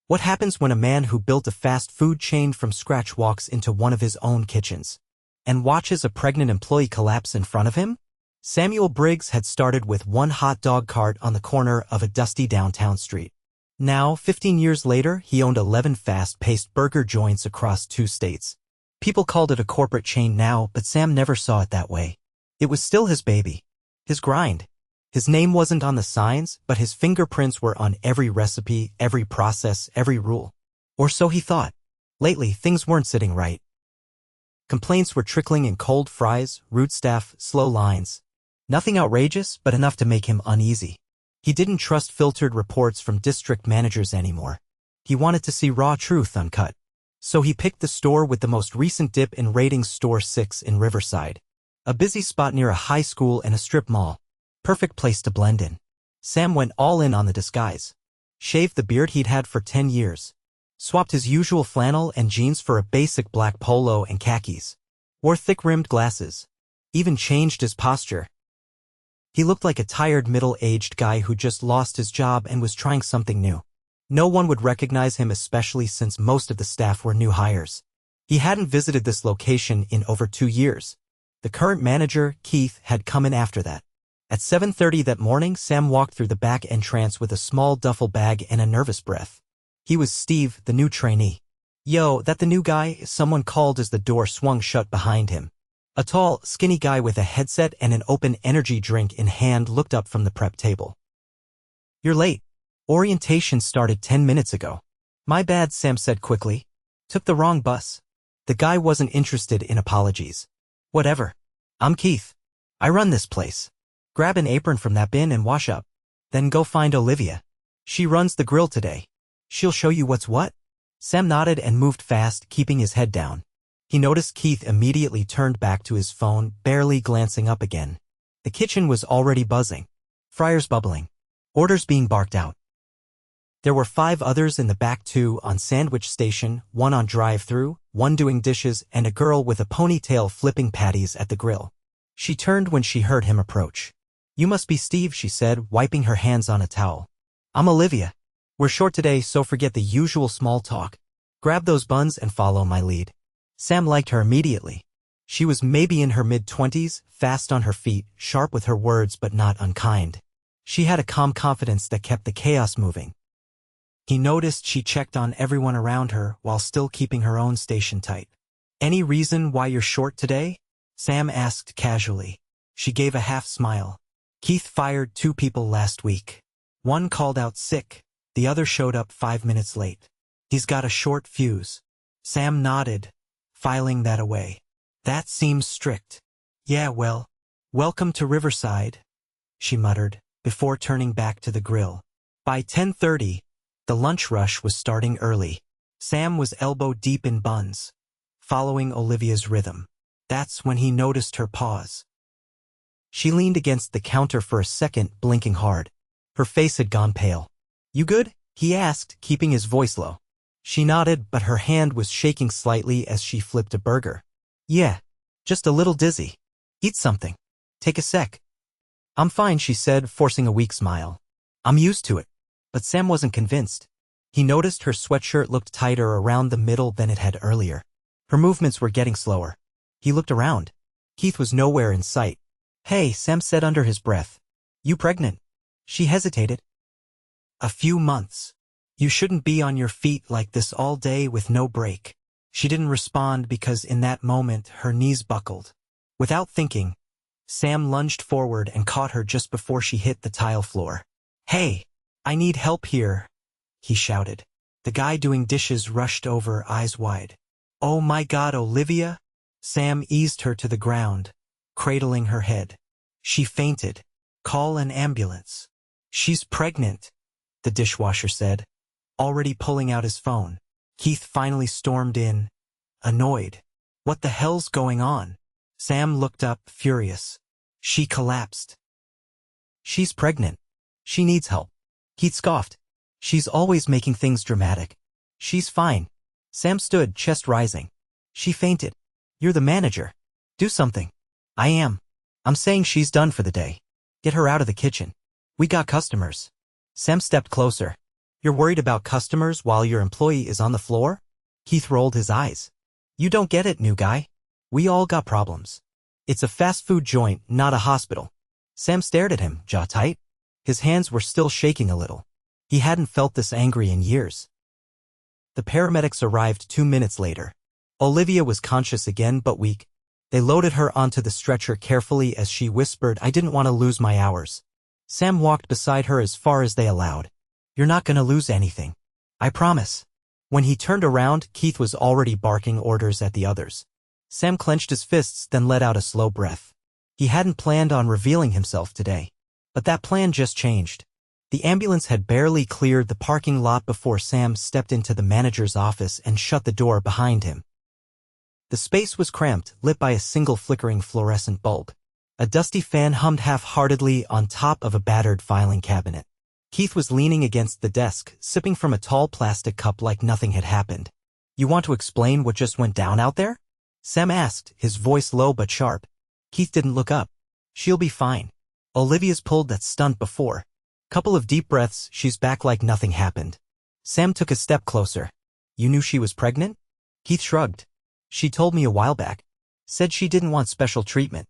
What happens when a man who built a fast food chain from scratch walks into one of his own kitchens and watches a pregnant employee collapse in front of him? Samuel Briggs had started with one hot dog cart on the corner of a dusty downtown street. Now, 15 years later, he owned 11 fast-paced burger joints across 2 states. People called it a corporate chain now, but Sam never saw it that way. It was still his baby, his grind. His name wasn't on the signs, but his fingerprints were on every recipe, every process, every rule. Or so he thought. Lately, things weren't sitting right. Complaints were trickling in cold fries, root staff, slow lines. Nothing outrageous, but enough to make him uneasy. He didn't trust filtered reports from district managers anymore. He wanted to see raw truth uncut. So he picked the store with the most recent dip in ratings, Store 6 in Riverside. A busy spot near a high school and a strip mall. Perfect place to blend in. Sam went all in on the disguise. Shaved the beard he'd had for 10 years. Swapped his usual flannel and jeans for a basic black polo and khakis. Wore thick-rimmed glasses. Even changed his posture. He looked like a tired middle-aged guy who just lost his job and was trying something new. No one would recognize him, especially since most of the staff were new hires. He hadn't visited this location in over 2 years. The current manager, Keith, had come in after that. At 7:30 that morning, Sam walked through the back entrance with a small duffel bag and a nervous breath. He was Steve, the new trainee. "Yo, that the new guy?" someone called as the door swung shut behind him. A tall, skinny guy with a headset and an open energy drink in hand looked up from the prep table. "You're late. Orientation started 10 minutes ago." "My bad," Sam said quickly. "Took the wrong bus." The guy wasn't interested in apologies. "Whatever. I'm Keith. I run this place. Grab an apron from that bin and wash up. Then go find Olivia. She runs the grill today. She'll show you what's what." Sam nodded and moved fast, keeping his head down. He noticed Keith immediately turned back to his phone, barely glancing up again. The kitchen was already buzzing. Fryers bubbling. Orders being barked out. There were 5 others in the back, 2 on sandwich station, 1 on drive-thru, 1 doing dishes, and a girl with a ponytail flipping patties at the grill. She turned when she heard him approach. "You must be Steve," she said, wiping her hands on a towel. "I'm Olivia. We're short today, so forget the usual small talk. Grab those buns and follow my lead." Sam liked her immediately. She was maybe in her mid-20s, fast on her feet, sharp with her words but not unkind. She had a calm confidence that kept the chaos moving. He noticed she checked on everyone around her while still keeping her own station tight. "Any reason why you're short today?" Sam asked casually. She gave a half smile. "Keith fired 2 people last week. 1 called out sick. The other showed up 5 minutes late. He's got a short fuse." Sam nodded, filing that away. "That seems strict." "Yeah, well, welcome to Riverside," she muttered, before turning back to the grill. By 10:30, the lunch rush was starting early. Sam was elbow-deep in buns, following Olivia's rhythm. That's when he noticed her pause. She leaned against the counter for a second, blinking hard. Her face had gone pale. "You good?" he asked, keeping his voice low. She nodded, but her hand was shaking slightly as she flipped a burger. "Yeah, just a little dizzy. Eat something. Take a sec." "I'm fine," she said, forcing a weak smile. "I'm used to it." But Sam wasn't convinced. He noticed her sweatshirt looked tighter around the middle than it had earlier. Her movements were getting slower. He looked around. Keith was nowhere in sight. "Hey," Sam said under his breath. "You pregnant?" She hesitated. "A few months. You shouldn't be on your feet like this all day with no break." She didn't respond because in that moment her knees buckled. Without thinking, Sam lunged forward and caught her just before she hit the tile floor. "Hey, I need help here," he shouted. The guy doing dishes rushed over, eyes wide. "Oh my God, Olivia!" Sam eased her to the ground, cradling her head. She fainted. "Call an ambulance." "She's pregnant," the dishwasher said, already pulling out his phone. Keith finally stormed in, annoyed. "What the hell's going on?" Sam looked up, furious. She collapsed. "She's pregnant. She needs help." Keith scoffed. "She's always making things dramatic." "She's fine." Sam stood, chest rising. "She fainted. You're the manager. Do something." "I am. I'm saying she's done for the day. Get her out of the kitchen. We got customers." Sam stepped closer. You're worried about customers while your employee is on the floor? Keith rolled his eyes. You don't get it, new guy. We all got problems. It's a fast food joint, not a hospital. Sam stared at him, jaw tight. His hands were still shaking a little. He hadn't felt this angry in years. The paramedics arrived 2 minutes later. Olivia was conscious again but weak. They loaded her onto the stretcher carefully as she whispered, I didn't want to lose my hours. Sam walked beside her as far as they allowed. You're not gonna lose anything. I promise. When he turned around, Keith was already barking orders at the others. Sam clenched his fists, then let out a slow breath. He hadn't planned on revealing himself today. But that plan just changed. The ambulance had barely cleared the parking lot before Sam stepped into the manager's office and shut the door behind him. The space was cramped, lit by a single flickering fluorescent bulb. A dusty fan hummed half-heartedly on top of a battered filing cabinet. Keith was leaning against the desk, sipping from a tall plastic cup like nothing had happened. You want to explain what just went down out there? Sam asked, his voice low but sharp. Keith didn't look up. She'll be fine. Olivia's pulled that stunt before. Couple of deep breaths, she's back like nothing happened. Sam took a step closer. You knew she was pregnant? Keith shrugged. She told me a while back. Said she didn't want special treatment.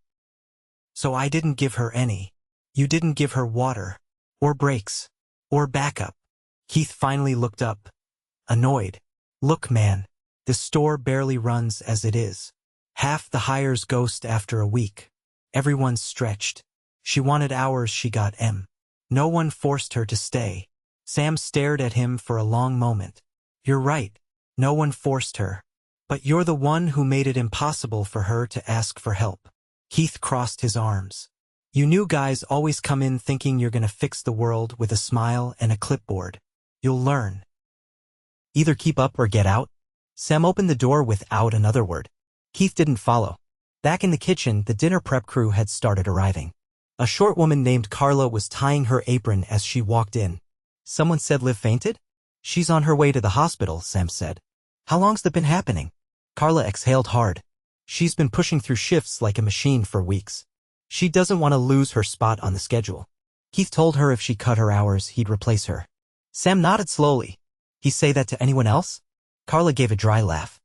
So I didn't give her any. You didn't give her water. Or breaks. Or backup. Keith finally looked up. Annoyed. Look, man. This store barely runs as it is. Half the hires ghost after a week. Everyone's stretched. She wanted hours, she got M. No one forced her to stay. Sam stared at him for a long moment. You're right. No one forced her. But you're the one who made it impossible for her to ask for help. Keith crossed his arms. You new guys always come in thinking you're gonna fix the world with a smile and a clipboard. You'll learn. Either keep up or get out. Sam opened the door without another word. Keith didn't follow. Back in the kitchen, the dinner prep crew had started arriving. A short woman named Carla was tying her apron as she walked in. Someone said Liv fainted? She's on her way to the hospital, Sam said. How long's that been happening? Carla exhaled hard. She's been pushing through shifts like a machine for weeks. She doesn't want to lose her spot on the schedule. Keith told her if she cut her hours, he'd replace her. Sam nodded slowly. He say that to anyone else? Carla gave a dry laugh.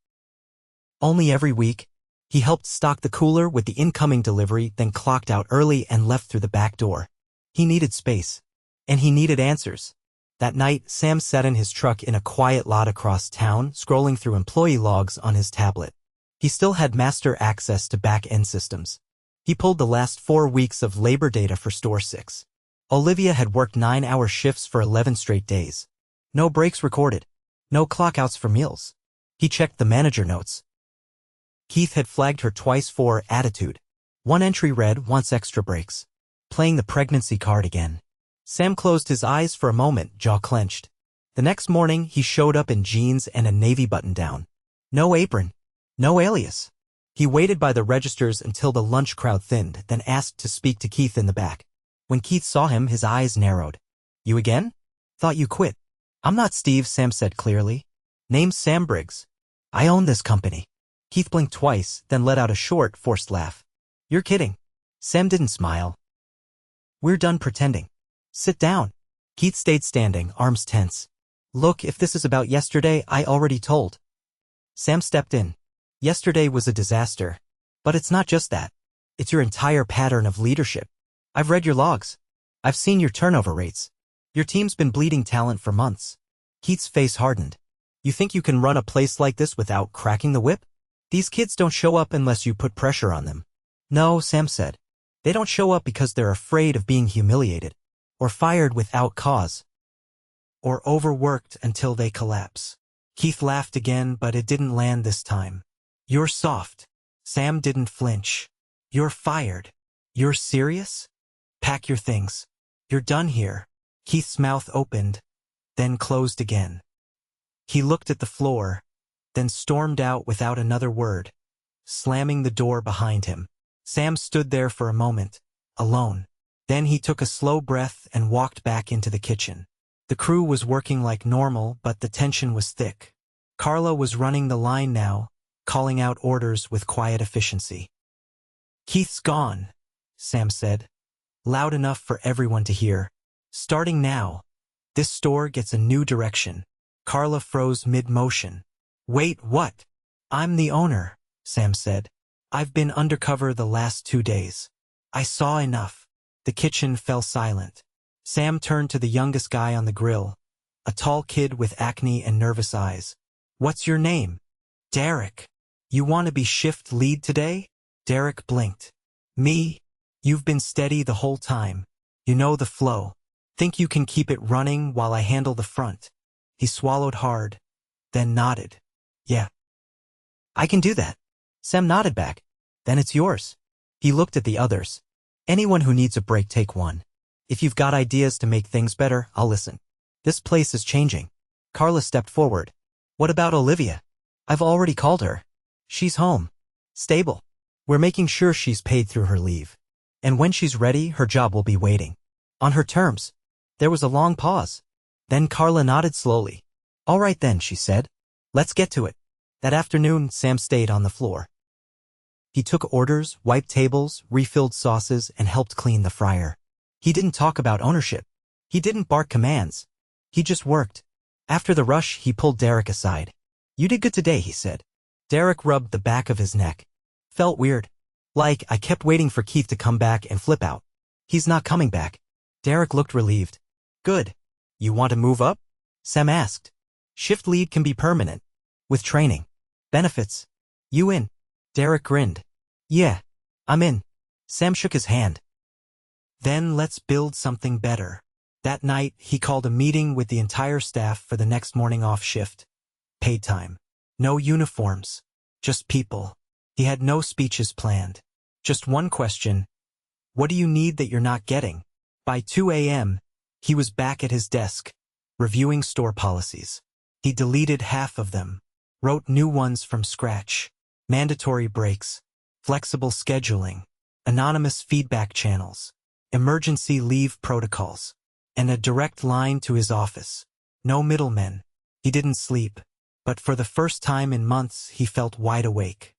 Only every week. He helped stock the cooler with the incoming delivery, then clocked out early and left through the back door. He needed space. And he needed answers. That night, Sam sat in his truck in a quiet lot across town, scrolling through employee logs on his tablet. He still had master access to back-end systems. He pulled the last 4 weeks of labor data for Store 6. Olivia had worked 9-hour shifts for 11 straight days. No breaks recorded. No clockouts for meals. He checked the manager notes. Keith had flagged her twice for attitude. One entry read, wants extra breaks. Playing the pregnancy card again. Sam closed his eyes for a moment, jaw clenched. The next morning, he showed up in jeans and a navy button-down. No apron. No alias. He waited by the registers until the lunch crowd thinned, then asked to speak to Keith in the back. When Keith saw him, his eyes narrowed. You again? Thought you quit. I'm not Steve, Sam said clearly. Name's Sam Briggs. I own this company. Keith blinked twice, then let out a short, forced laugh. You're kidding. Sam didn't smile. We're done pretending. Sit down. Keith stayed standing, arms tense. Look, if this is about yesterday, I already told. Sam stepped in. Yesterday was a disaster. But it's not just that. It's your entire pattern of leadership. I've read your logs. I've seen your turnover rates. Your team's been bleeding talent for months. Keith's face hardened. You think you can run a place like this without cracking the whip? These kids don't show up unless you put pressure on them. No, Sam said. They don't show up because they're afraid of being humiliated, or fired without cause, or overworked until they collapse. Keith laughed again, but it didn't land this time. You're soft. Sam didn't flinch. You're fired. You're serious? Pack your things. You're done here. Keith's mouth opened, then closed again. He looked at the floor, then stormed out without another word, slamming the door behind him. Sam stood there for a moment, alone. Then he took a slow breath and walked back into the kitchen. The crew was working like normal, but the tension was thick. Carla was running the line now, calling out orders with quiet efficiency. Keith's gone, Sam said, loud enough for everyone to hear. Starting now, This store gets a new direction. Carla froze mid-motion. Wait, what? I'm the owner, Sam said. I've been undercover the last 2 days. I saw enough. The kitchen fell silent. Sam turned to the youngest guy on the grill, a tall kid with acne and nervous eyes. What's your name? Derek. You want to be shift lead today? Derek blinked. Me? You've been steady the whole time. You know the flow. Think you can keep it running while I handle the front? He swallowed hard, then nodded. Yeah. I can do that. Sam nodded back. Then it's yours. He looked at the others. Anyone who needs a break, take one. If you've got ideas to make things better, I'll listen. This place is changing. Carla stepped forward. What about Olivia? I've already called her. She's home. Stable. We're making sure she's paid through her leave. And when she's ready, her job will be waiting. On her terms. There was a long pause. Then Carla nodded slowly. All right then, she said. Let's get to it. That afternoon, Sam stayed on the floor. He took orders, wiped tables, refilled sauces, and helped clean the fryer. He didn't talk about ownership. He didn't bark commands. He just worked. After the rush, he pulled Derek aside. You did good today, he said. Derek rubbed the back of his neck. Felt weird. Like I kept waiting for Keith to come back and flip out. He's not coming back. Derek looked relieved. Good. You want to move up? Sam asked. Shift lead can be permanent. With training. Benefits. You in? Derek grinned. Yeah, I'm in. Sam shook his hand. Then let's build something better. That night, he called a meeting with the entire staff for the next morning off shift. Paid time. No uniforms. Just people. He had no speeches planned. Just one question. What do you need that you're not getting? By 2 a.m., he was back at his desk, reviewing store policies. He deleted half of them, wrote new ones from scratch. Mandatory breaks, flexible scheduling, anonymous feedback channels, emergency leave protocols, and a direct line to his office. No middlemen. He didn't sleep, but for the first time in months he felt wide awake.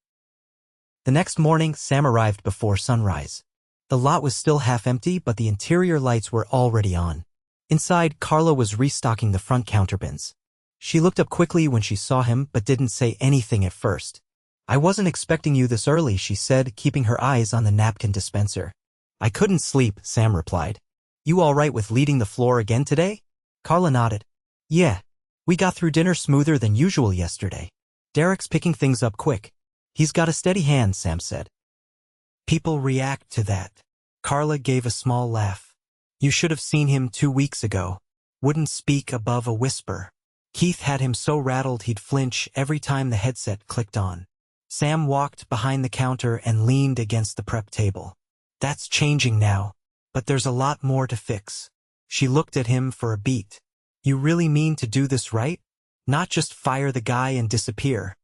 The next morning, Sam arrived before sunrise. The lot was still half empty, but the interior lights were already on. Inside, Carla was restocking the front counter bins. She looked up quickly when she saw him, but didn't say anything at first. I wasn't expecting you this early, she said, keeping her eyes on the napkin dispenser. I couldn't sleep, Sam replied. You all right with leading the floor again today? Carla nodded. Yeah. We got through dinner smoother than usual yesterday. Derek's picking things up quick. He's got a steady hand, Sam said. People react to that. Carla gave a small laugh. You should have seen him 2 weeks ago. Wouldn't speak above a whisper. Keith had him so rattled he'd flinch every time the headset clicked on. Sam walked behind the counter and leaned against the prep table. That's changing now, but there's a lot more to fix. She looked at him for a beat. You really mean to do this right? Not just fire the guy and disappear.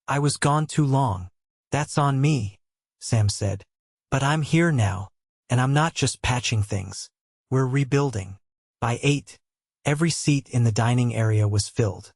I was gone too long. That's on me, Sam said. But I'm here now, and I'm not just patching things. We're rebuilding. By 8, every seat in the dining area was filled.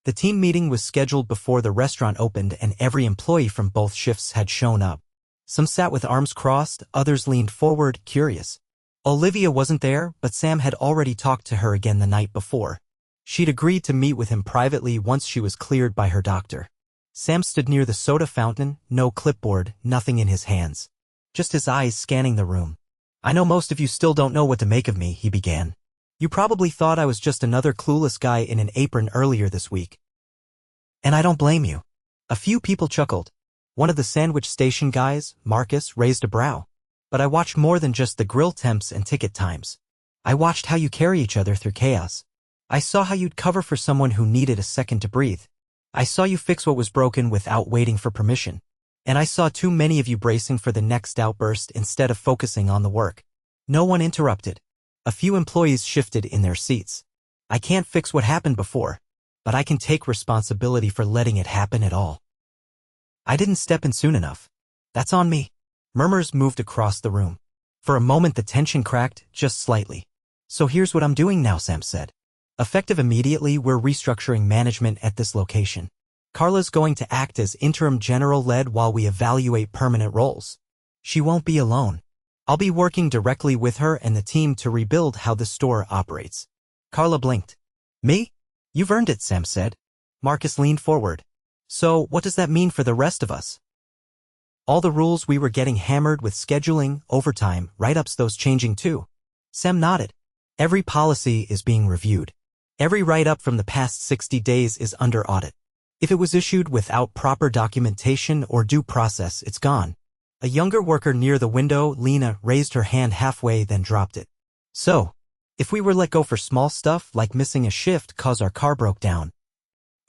The team meeting was scheduled before the restaurant opened and every employee from both shifts had shown up. Some sat with arms crossed, others leaned forward, curious. Olivia wasn't there, but Sam had already talked to her again the night before. She'd agreed to meet with him privately once she was cleared by her doctor. Sam stood near the soda fountain, no clipboard, nothing in his hands. Just his eyes scanning the room. I know most of you still don't know what to make of me, he began. You probably thought I was just another clueless guy in an apron earlier this week. And I don't blame you. A few people chuckled. One of the sandwich station guys, Marcus, raised a brow. But I watched more than just the grill temps and ticket times. I watched how you carry each other through chaos. I saw how you'd cover for someone who needed a second to breathe. I saw you fix what was broken without waiting for permission. And I saw too many of you bracing for the next outburst instead of focusing on the work. No one interrupted. A few employees shifted in their seats. I can't fix what happened before, but I can take responsibility for letting it happen at all. I didn't step in soon enough. That's on me. Murmurs moved across the room. For a moment the tension cracked, just slightly. So here's what I'm doing now, Sam said. Effective immediately, we're restructuring management at this location. Carla's going to act as interim general lead while we evaluate permanent roles. She won't be alone. I'll be working directly with her and the team to rebuild how the store operates. Carla blinked. Me? You've earned it, Sam said. Marcus leaned forward. So, what does that mean for the rest of us? All the rules we were getting hammered with scheduling, overtime, write-ups, those changing too. Sam nodded. Every policy is being reviewed. Every write-up from the past 60 days is under audit. If it was issued without proper documentation or due process, it's gone. A younger worker near the window, Lena, raised her hand halfway then dropped it. So, if we were let go for small stuff like missing a shift cause our car broke down,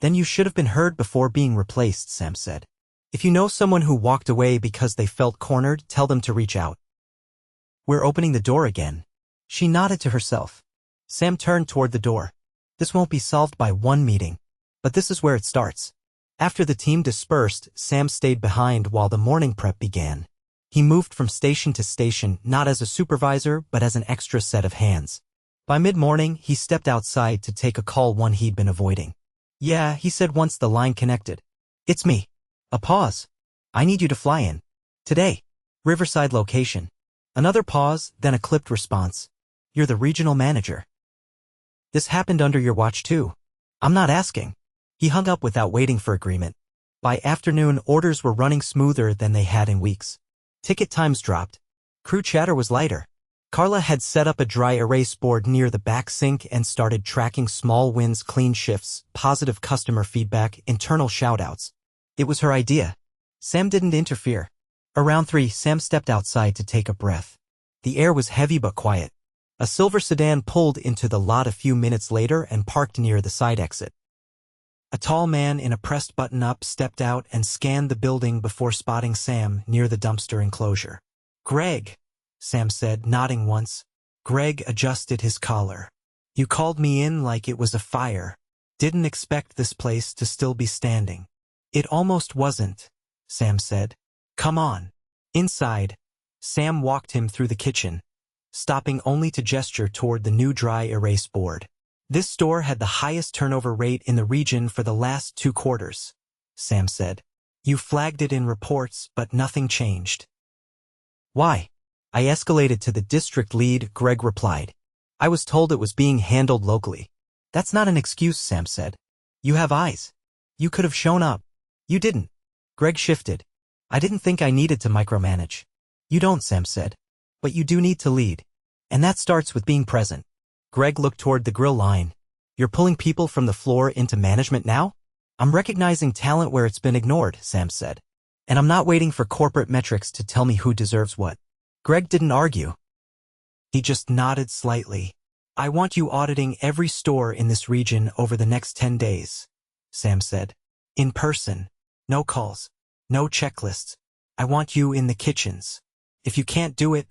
then you should have been heard before being replaced, Sam said. If you know someone who walked away because they felt cornered, tell them to reach out. We're opening the door again. She nodded to herself. Sam turned toward the door. This won't be solved by one meeting. But this is where it starts. After the team dispersed, Sam stayed behind while the morning prep began. He moved from station to station, not as a supervisor, but as an extra set of hands. By mid-morning, he stepped outside to take a call, one he'd been avoiding. Yeah, he said once the line connected. It's me. A pause. I need you to fly in. Today. Riverside location. Another pause, then a clipped response. You're the regional manager. This happened under your watch too. I'm not asking. He hung up without waiting for agreement. By afternoon, orders were running smoother than they had in weeks. Ticket times dropped. Crew chatter was lighter. Carla had set up a dry erase board near the back sink and started tracking small wins, clean shifts, positive customer feedback, internal shoutouts. It was her idea. Sam didn't interfere. Around 3, Sam stepped outside to take a breath. The air was heavy but quiet. A silver sedan pulled into the lot a few minutes later and parked near the side exit. A tall man in a pressed button-up stepped out and scanned the building before spotting Sam near the dumpster enclosure. Greg, Sam said, nodding once. Greg adjusted his collar. You called me in like it was a fire. Didn't expect this place to still be standing. It almost wasn't, Sam said. Come on. Inside. Sam walked him through the kitchen, stopping only to gesture toward the new dry erase board. This store had the highest turnover rate in the region for the last 2 quarters, Sam said. You flagged it in reports, but nothing changed. Why? I escalated to the district lead, Greg replied. I was told it was being handled locally. That's not an excuse, Sam said. You have eyes. You could have shown up. You didn't. Greg shifted. I didn't think I needed to micromanage. You don't, Sam said. But you do need to lead. And that starts with being present. Greg looked toward the grill line. You're pulling people from the floor into management now? I'm recognizing talent where it's been ignored, Sam said. And I'm not waiting for corporate metrics to tell me who deserves what. Greg didn't argue. He just nodded slightly. I want you auditing every store in this region over the next 10 days, Sam said. In person. No calls. No checklists. I want you in the kitchens. If you can't do it,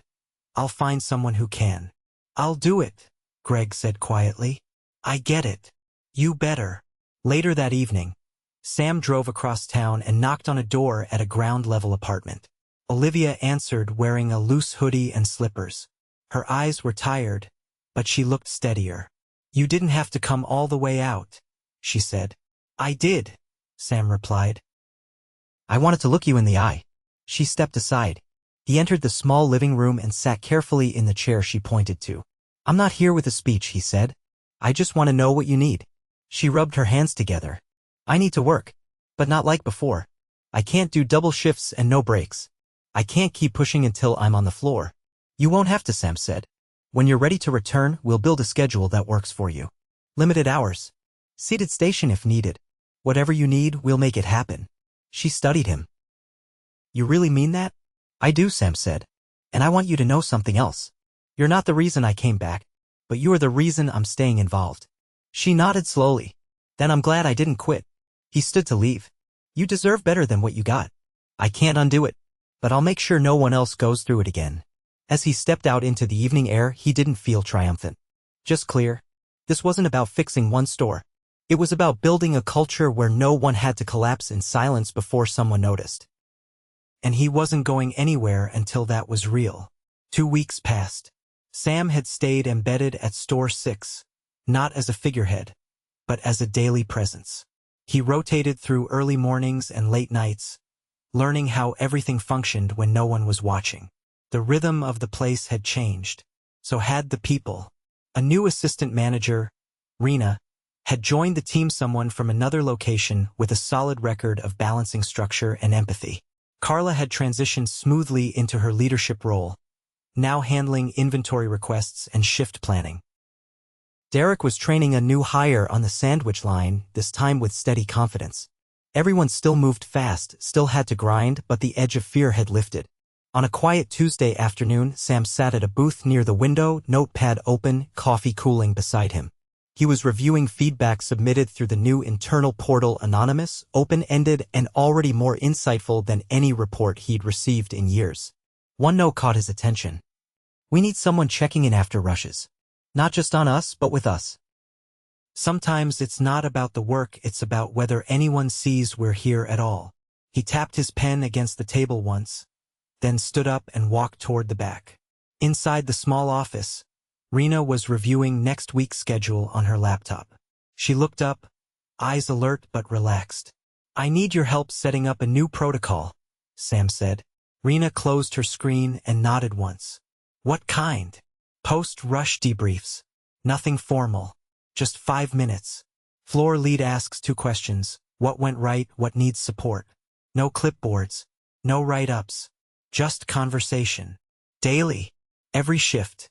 I'll find someone who can. I'll do it, Greg said quietly. I get it. You better. Later that evening, Sam drove across town and knocked on a door at a ground-level apartment. Olivia answered wearing a loose hoodie and slippers. Her eyes were tired, but she looked steadier. You didn't have to come all the way out, she said. I did, Sam replied. I wanted to look you in the eye. She stepped aside. He entered the small living room and sat carefully in the chair she pointed to. I'm not here with a speech, he said. I just want to know what you need. She rubbed her hands together. I need to work, but not like before. I can't do double shifts and no breaks. I can't keep pushing until I'm on the floor. You won't have to, Sam said. When you're ready to return, we'll build a schedule that works for you. Limited hours. Seated station if needed. Whatever you need, we'll make it happen. She studied him. You really mean that? I do, Sam said. And I want you to know something else. You're not the reason I came back, but you are the reason I'm staying involved. She nodded slowly. Then I'm glad I didn't quit. He stood to leave. You deserve better than what you got. I can't undo it, but I'll make sure no one else goes through it again. As he stepped out into the evening air, he didn't feel triumphant. Just clear. This wasn't about fixing one store. It was about building a culture where no one had to collapse in silence before someone noticed. And he wasn't going anywhere until that was real. 2 weeks passed. Sam had stayed embedded at Store 6, not as a figurehead, but as a daily presence. He rotated through early mornings and late nights, learning how everything functioned when no one was watching. The rhythm of the place had changed. So had the people. A new assistant manager, Rena, had joined the team, someone from another location with a solid record of balancing structure and empathy. Carla had transitioned smoothly into her leadership role, now handling inventory requests and shift planning. Derek was training a new hire on the sandwich line, this time with steady confidence. Everyone still moved fast, still had to grind, but the edge of fear had lifted. On a quiet Tuesday afternoon, Sam sat at a booth near the window, notepad open, coffee cooling beside him. He was reviewing feedback submitted through the new internal portal, anonymous, open-ended, and already more insightful than any report he'd received in years. One note caught his attention. "We need someone checking in after rushes. Not just on us, but with us. Sometimes it's not about the work, it's about whether anyone sees we're here at all." He tapped his pen against the table once, then stood up and walked toward the back. Inside the small office, Rena was reviewing next week's schedule on her laptop. She looked up, eyes alert but relaxed. "I need your help setting up a new protocol," Sam said. Rena closed her screen and nodded once. "What kind?" "Post-rush debriefs. Nothing formal. Just 5 minutes. Floor lead asks 2 questions. What went right, what needs support. No clipboards. No write-ups. Just conversation. Daily. Every shift."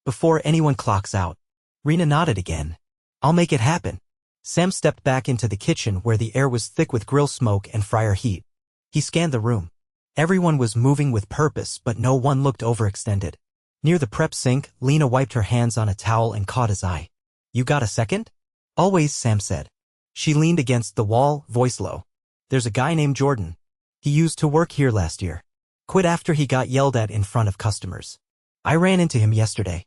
Before anyone clocks out, Rena nodded again. "I'll make it happen." Sam stepped back into the kitchen where the air was thick with grill smoke and fryer heat. He scanned the room. Everyone was moving with purpose, but no one looked overextended. Near the prep sink, Lena wiped her hands on a towel and caught his eye. "You got a second?" "Always," Sam said. She leaned against the wall, voice low. "There's a guy named Jordan. He used to work here last year. Quit after he got yelled at in front of customers. I ran into him yesterday.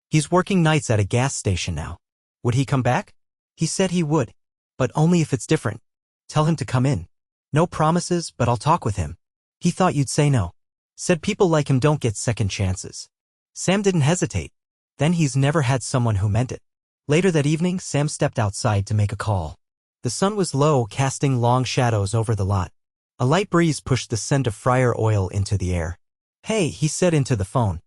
He's working nights at a gas station now. Would he come back?" "He said he would, but only if it's different. Tell him to come in. No promises, but I'll talk with him. He thought you'd say no. Said people like him don't get second chances." Sam didn't hesitate. Then he's never had someone who meant it. Later that evening, Sam stepped outside to make a call. The sun was low, casting long shadows over the lot. A light breeze pushed the scent of fryer oil into the air. "Hey," he said into the phone.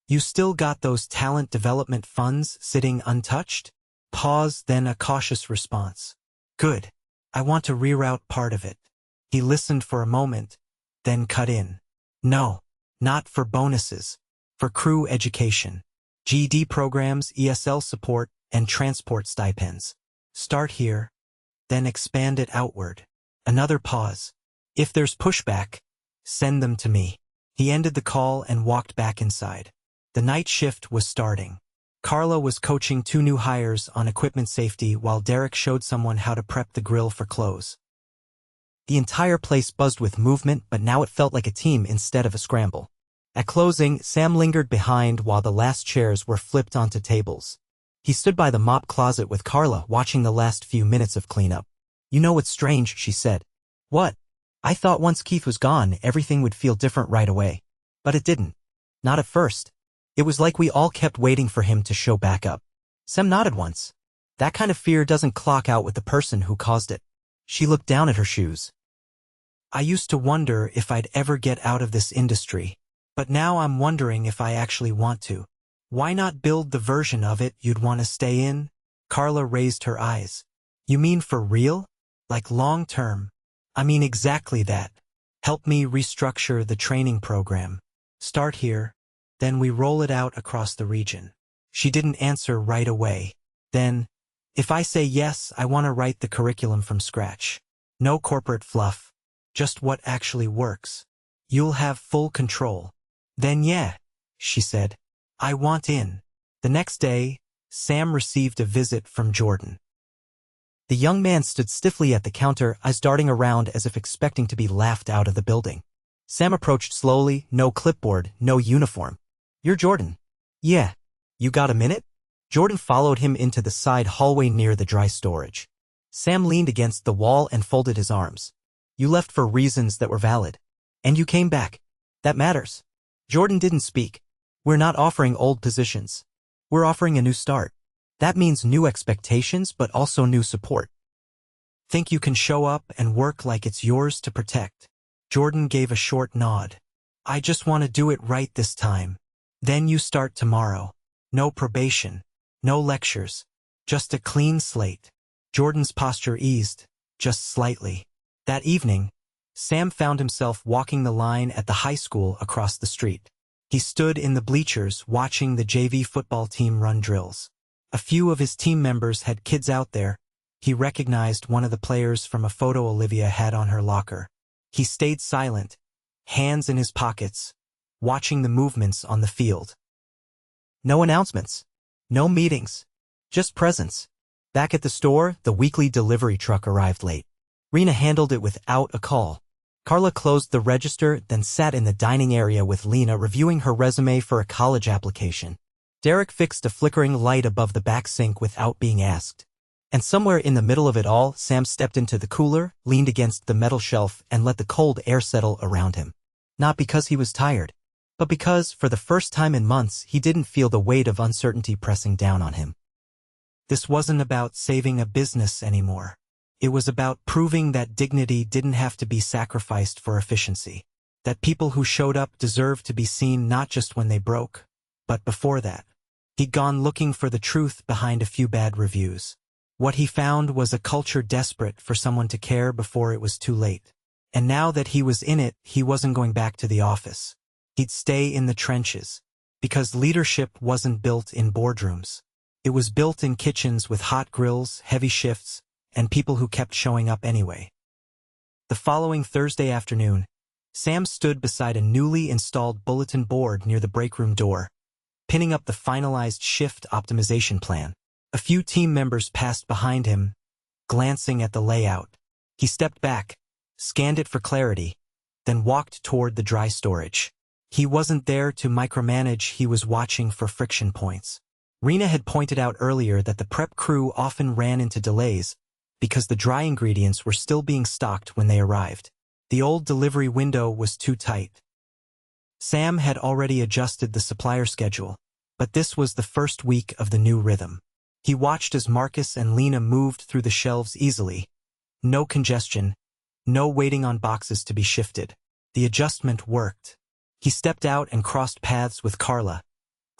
"You still got those talent development funds sitting untouched?" Pause, then a cautious response. "Good. I want to reroute part of it." He listened for a moment, then cut in. "No, not for bonuses. For crew education. GED programs, ESL support, and transport stipends. Start here, then expand it outward." Another pause. "If there's pushback, send them to me." He ended the call and walked back inside. The night shift was starting. Carla was coaching 2 new hires on equipment safety while Derek showed someone how to prep the grill for close. The entire place buzzed with movement, but now it felt like a team instead of a scramble. At closing, Sam lingered behind while the last chairs were flipped onto tables. He stood by the mop closet with Carla, watching the last few minutes of cleanup. "You know what's strange," she said. "What?" "I thought once Keith was gone, everything would feel different right away. But it didn't. Not at first. It was like we all kept waiting for him to show back up." Sam nodded once. "That kind of fear doesn't clock out with the person who caused it." She looked down at her shoes. "I used to wonder if I'd ever get out of this industry. But now I'm wondering if I actually want to. Why not build the version of it you'd want to stay in?" Carla raised her eyes. "You mean for real? Like long term?" "I mean exactly that. Help me restructure the training program. Start here, then we roll it out across the region." She didn't answer right away. Then, "If I say yes, I want to write the curriculum from scratch. No corporate fluff. Just what actually works. You'll have full control." "Then yeah," she said. "I want in." The next day, Sam received a visit from Jordan. The young man stood stiffly at the counter, eyes darting around as if expecting to be laughed out of the building. Sam approached slowly, no clipboard, no uniform. "You're Jordan." "Yeah. You got a minute?" Jordan followed him into the side hallway near the dry storage. Sam leaned against the wall and folded his arms. "You left for reasons that were valid. And you came back. That matters." Jordan didn't speak. "We're not offering old positions. We're offering a new start. That means new expectations, but also new support. Think you can show up and work like it's yours to protect?" Jordan gave a short nod. "I just want to do it right this time. Then you start tomorrow. No probation. No lectures. Just a clean slate. Jordan's posture eased, just slightly. That evening, Sam found himself walking the line at the high school across the street. He stood in the bleachers watching the JV football team run drills. A few of his team members had kids out there. He recognized one of the players from a photo Olivia had on her locker. He stayed silent, hands in his pockets, watching the movements on the field. No announcements. No meetings. Just presence. Back at the store, the weekly delivery truck arrived late. Rena handled it without a call. Carla closed the register, then sat in the dining area with Lena reviewing her resume for a college application. Derek fixed a flickering light above the back sink without being asked. And somewhere in the middle of it all, Sam stepped into the cooler, leaned against the metal shelf, and let the cold air settle around him. Not because he was tired, but because, for the first time in months, he didn't feel the weight of uncertainty pressing down on him. This wasn't about saving a business anymore. It was about proving that dignity didn't have to be sacrificed for efficiency. That people who showed up deserved to be seen not just when they broke, but before that. He'd gone looking for the truth behind a few bad reviews. What he found was a culture desperate for someone to care before it was too late. And now that he was in it, he wasn't going back to the office. He'd stay in the trenches, because leadership wasn't built in boardrooms. It was built in kitchens with hot grills, heavy shifts, and people who kept showing up anyway. The following Thursday afternoon, Sam stood beside a newly installed bulletin board near the break room door, pinning up the finalized shift optimization plan. A few team members passed behind him, glancing at the layout. He stepped back, scanned it for clarity, then walked toward the dry storage. He wasn't there to micromanage, he was watching for friction points. Rena had pointed out earlier that the prep crew often ran into delays because the dry ingredients were still being stocked when they arrived. The old delivery window was too tight. Sam had already adjusted the supplier schedule, but this was the first week of the new rhythm. He watched as Marcus and Lena moved through the shelves easily. No congestion, no waiting on boxes to be shifted. The adjustment worked. He stepped out and crossed paths with Carla,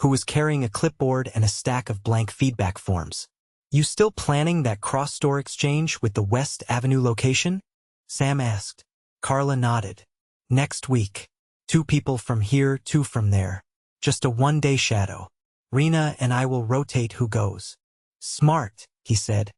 who was carrying a clipboard and a stack of blank feedback forms. "You still planning that cross-store exchange with the West Avenue location?" Sam asked. Carla nodded. "Next week. 2 people from here, 2 from there. Just a 1-day shadow. Rena and I will rotate who goes." "Smart," he said.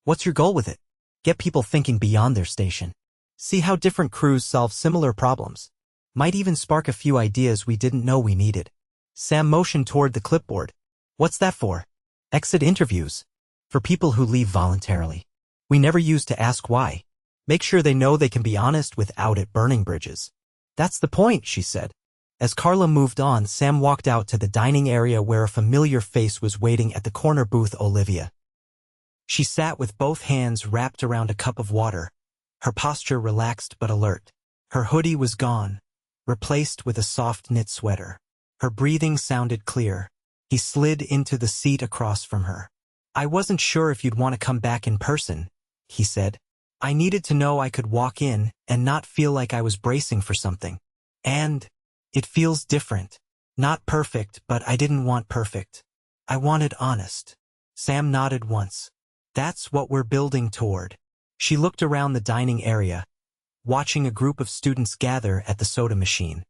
"What's your goal with it?" "Get people thinking beyond their station. See how different crews solve similar problems. Might even spark a few ideas we didn't know we needed." Sam motioned toward the clipboard. "What's that for?" "Exit interviews. For people who leave voluntarily. We never used to ask why. Make sure they know they can be honest without it burning bridges." "That's the point," she said. As Carla moved on, Sam walked out to the dining area where a familiar face was waiting at the corner booth, Olivia. She sat with both hands wrapped around a cup of water, her posture relaxed but alert. Her hoodie was gone, replaced with a soft knit sweater. Her breathing sounded clear. He slid into the seat across from her. "I wasn't sure if you'd want to come back in person," he said. "I needed to know I could walk in and not feel like I was bracing for something. And it feels different. Not perfect, but I didn't want perfect. I wanted honest." Sam nodded once. "That's what we're building toward." She looked around the dining area, watching a group of students gather at the soda machine.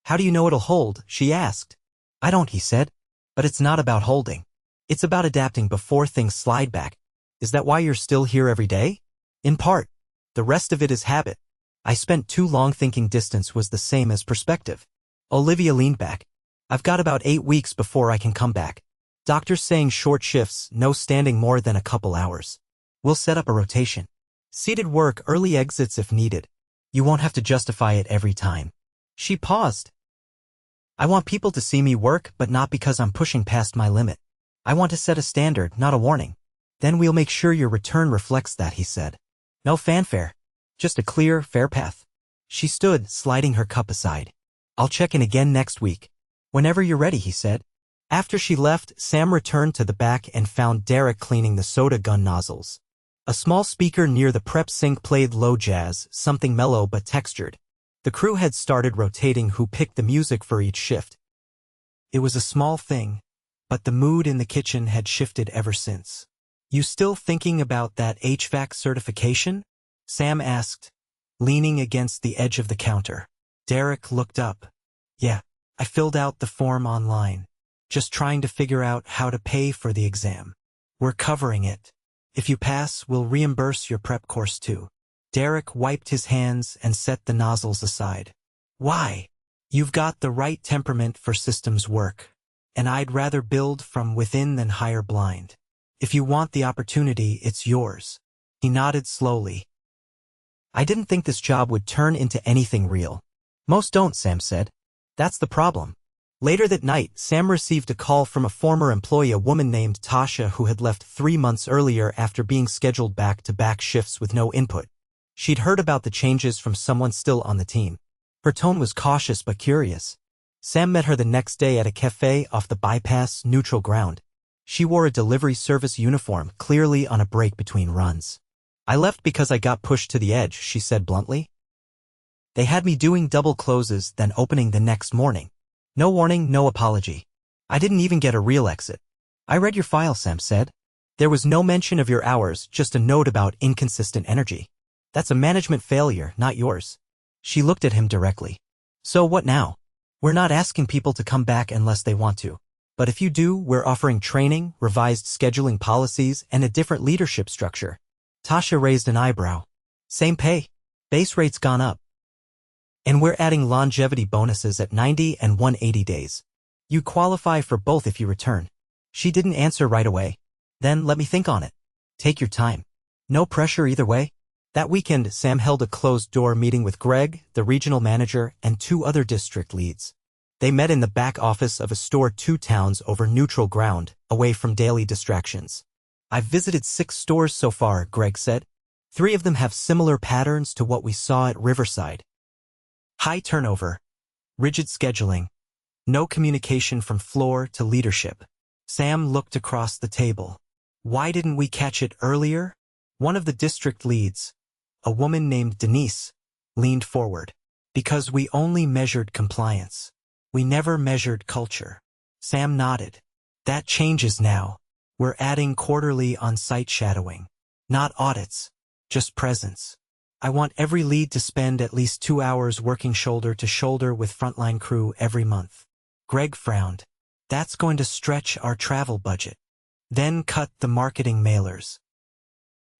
"How do you know it'll hold?" she asked. "I don't," he said. "But it's not about holding. It's about adapting before things slide back." "Is that why you're still here every day?" "In part. The rest of it is habit. I spent too long thinking distance was the same as perspective." Olivia leaned back. "I've got about 8 weeks before I can come back. Doctor's saying short shifts, no standing more than a couple hours. We'll set up a rotation. Seated work, early exits if needed. You won't have to justify it every time." She paused. "I want people to see me work, but not because I'm pushing past my limit. I want to set a standard, not a warning. Then we'll make sure your return reflects that," he said. "No fanfare. Just a clear, fair path." She stood, sliding her cup aside. "I'll check in again next week." "Whenever you're ready," he said. After she left, Sam returned to the back and found Derek cleaning the soda gun nozzles. A small speaker near the prep sink played low jazz, something mellow but textured. The crew had started rotating who picked the music for each shift. It was a small thing, but the mood in the kitchen had shifted ever since. "You still thinking about that HVAC certification?" Sam asked, leaning against the edge of the counter. Derek looked up. "Yeah, I filled out the form online. Just trying to figure out how to pay for the exam. We're covering it. If you pass, we'll reimburse your prep course too." Derek wiped his hands and set the nozzles aside. "Why? You've got the right temperament for systems work, and I'd rather build from within than hire blind. If you want the opportunity, it's yours." He nodded slowly. "I didn't think this job would turn into anything real." "Most don't," Sam said. "That's the problem." Later that night, Sam received a call from a former employee, a woman named Tasha, who had left 3 months earlier after being scheduled back-to-back shifts with no input. She'd heard about the changes from someone still on the team. Her tone was cautious but curious. Sam met her the next day at a cafe off the bypass neutral ground. She wore a delivery service uniform, clearly on a break between runs. "I left because I got pushed to the edge," she said bluntly. "They had me doing double closes, then opening the next morning. No warning, no apology. I didn't even get a real exit." "I read your file," Sam said. "There was no mention of your hours, just a note about inconsistent energy. That's a management failure, not yours." She looked at him directly. "So what now?" "We're not asking people to come back unless they want to. But if you do, we're offering training, revised scheduling policies, and a different leadership structure." Tasha raised an eyebrow. "Same pay. Base rate's gone up. And we're adding longevity bonuses at 90 and 180 days. You qualify for both if you return." She didn't answer right away. "Then let me think on it." "Take your time. No pressure either way." That weekend, Sam held a closed-door meeting with Greg, the regional manager, and 2 other district leads. They met in the back office of a store 2 towns over neutral ground, away from daily distractions. "I've visited 6 stores so far," Greg said. 3 of them have similar patterns to what we saw at Riverside. High turnover, rigid scheduling, no communication from floor to leadership. Sam looked across the table. "Why didn't we catch it earlier?" One of the district leads, a woman named Denise, leaned forward. "Because we only measured compliance. We never measured culture." Sam nodded. "That changes now. We're adding quarterly on-site shadowing. Not audits, just presence. I want every lead to spend at least 2 hours working shoulder to shoulder with frontline crew every month." Greg frowned. "That's going to stretch our travel budget. Then cut the marketing mailers.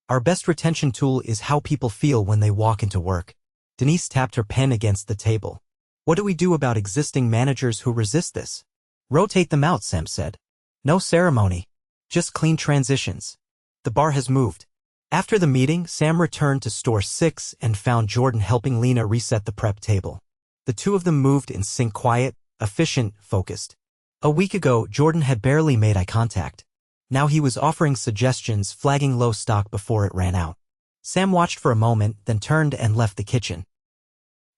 Our best retention tool is how people feel when they walk into work." Denise tapped her pen against the table. "What do we do about existing managers who resist this?" "Rotate them out," Sam said. "No ceremony. Just clean transitions. The bar has moved." After the meeting, Sam returned to store 6 and found Jordan helping Lena reset the prep table. The 2 of them moved in sync, quiet, efficient, focused. A week ago, Jordan had barely made eye contact. Now he was offering suggestions, flagging low stock before it ran out. Sam watched for a moment, then turned and left the kitchen.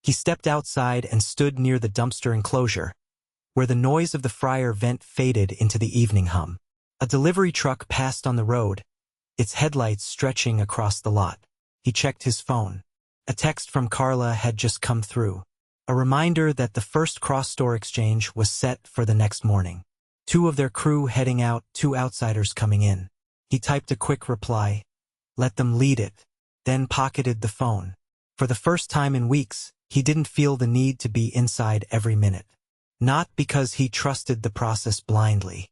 He stepped outside and stood near the dumpster enclosure, where the noise of the fryer vent faded into the evening hum. A delivery truck passed on the road, its headlights stretching across the lot. He checked his phone. A text from Carla had just come through, a reminder that the first cross-store exchange was set for the next morning. 2 of their crew heading out, 2 outsiders coming in. He typed a quick reply, "Let them lead it," then pocketed the phone. For the first time in weeks, he didn't feel the need to be inside every minute. Not because he trusted the process blindly,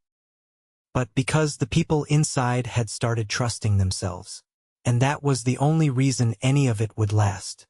but because the people inside had started trusting themselves. And that was the only reason any of it would last.